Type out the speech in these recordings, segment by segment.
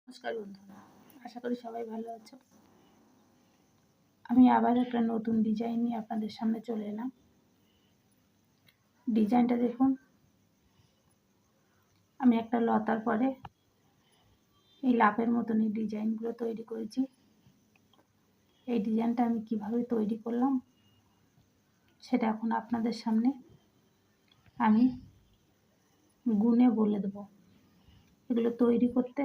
নমস্কার বন্ধুরা, আশা করি সবাই ভালো আছো। আমি আবার একটা নতুন ডিজাইন নিয়ে আপনাদের সামনে চলে এলাম। ডিজাইনটা দেখুন, আমি একটা লতার পরে এই লাভের মতন এই ডিজাইনগুলো তৈরি করেছি। এই ডিজাইনটা আমি কিভাবে তৈরি করলাম সেটা এখন আপনাদের সামনে আমি গুণে বলে দেবো। এগুলো তৈরি করতে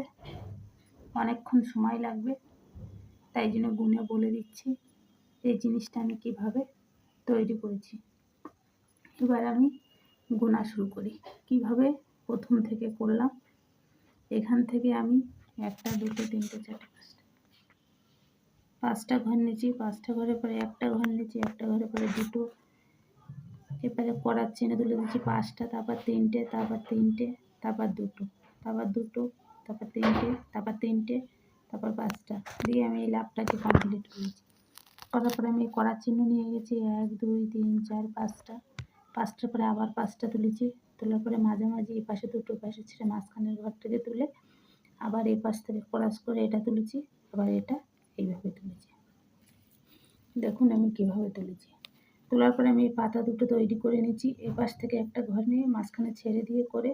অনেকক্ষণ সময় লাগবে, তাই জন্য গুণে বলে দিচ্ছি এই জিনিসটা আমি কিভাবে তৈরি করেছি। এবার আমি গোনা শুরু করি। কিভাবে প্রথম থেকে করলাম, এখান থেকে আমি 1 2 3 4 5টা ঘর নিয়েছি। 5টা ঘরের পরে একটা ঘর নিয়েছি, একটা ঘরের পরে দুটো, এবারে করার চেনে তুলে দিচ্ছি 5টা, তারপর 3টে, তারপর 3টে, তারপর দুটো, তারপর দুটো, তারপর 3টে, তারপর 3টে, তারপর 5টা দিয়ে আমি এই লাভটাকে কমপ্লিট করেছি। করার পরে আমি করার চিহ্ন নিয়ে গেছি 1 2 3 4 5টা। 5টার পরে আবার 5টা তুলেছি। তোলার পরে মাঝামাঝি এই পাশে দুটো, পাশে ছেড়ে মাঝখানের ঘর থেকে তুলে আবার এই পাশ থেকে ক্রস করে এটা তুলেছি, আবার এটা এইভাবে তুলেছি। দেখুন আমি কিভাবে তুলেছি। তোলার পরে আমি এই পাতা দুটো তৈরি করে নিয়েছি। এই পাশ থেকে একটা ঘর নিয়ে মাঝখানে ছেড়ে দিয়ে করে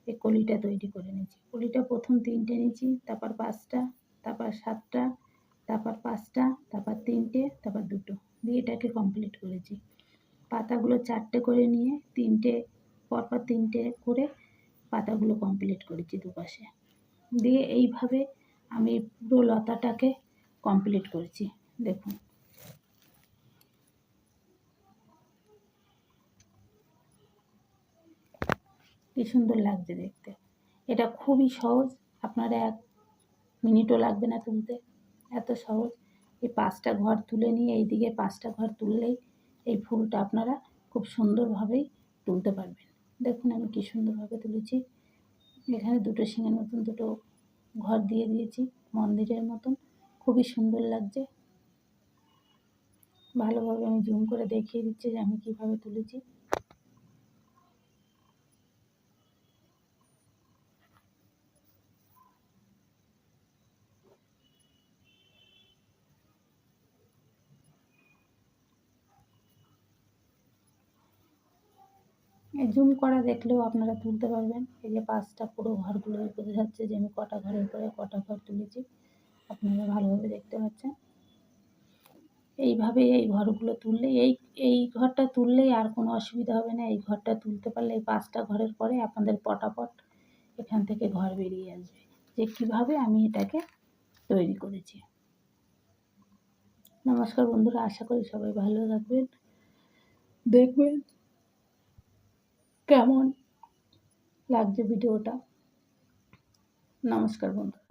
এই কলিটা তৈরি করে নিয়েছি। কলিটা প্রথম 3টে নিয়েছি, তারপর 5টা, তারপর 7টা, তারপর 5টা, তারপর 3টে, তারপর দুটো দিয়ে এটাকে কমপ্লিট করেছি। পাতাগুলো 4টে করে নিয়ে 3টে পরপর 3টে করে পাতাগুলো কমপ্লিট করেছি দুপাশে দিয়ে। এইভাবে আমি পুরো লতাটাকে কমপ্লিট করেছি। দেখুন কি সুন্দর লাগছে দেখতে। এটা খুবই সহজ, আপনারা 1 মিনিটও লাগবে না তুলতে, এত সহজ। এই 5টা ঘর তুলে নিয়ে এইদিকে 5টা ঘর তুললেই এই ফুলটা আপনারা খুব সুন্দরভাবেই তুলতে পারবেন। দেখুন আমি কি সুন্দরভাবে তুলেছি। এখানে দুটো শিঙের মতন দুটো ঘর দিয়ে দিয়েছি মন্দিরের মতন, খুবই সুন্দর লাগছে। ভালোভাবে আমি জুম করে দেখিয়ে দিচ্ছি যে আমি কিভাবে তুলেছি। জুম করা দেখলেও আপনারা তুলতে পারবেন। এই যে 5টা পুরো ঘরগুলো বোঝা যাচ্ছে যে আমি কটা ঘরের পরে কটা ঘর তুলেছি, আপনারা ভালোভাবে দেখতে পাচ্ছেন। এইভাবে এই ঘরগুলো তুললেই এই ঘরটা তুললেই আর কোনো অসুবিধা হবে না। এই ঘরটা তুলতে পারলে এই 5টা ঘরের পরে আপনাদের পটাপট এখান থেকে ঘর বেরিয়ে আসবে। যে কীভাবে আমি এটাকে তৈরি করেছি। নমস্কার বন্ধুরা, আশা করি সবাই ভালো থাকবেন। দেখবেন কেমন লাগছে ভিডিওটা। নমস্কার বন্ধুরা।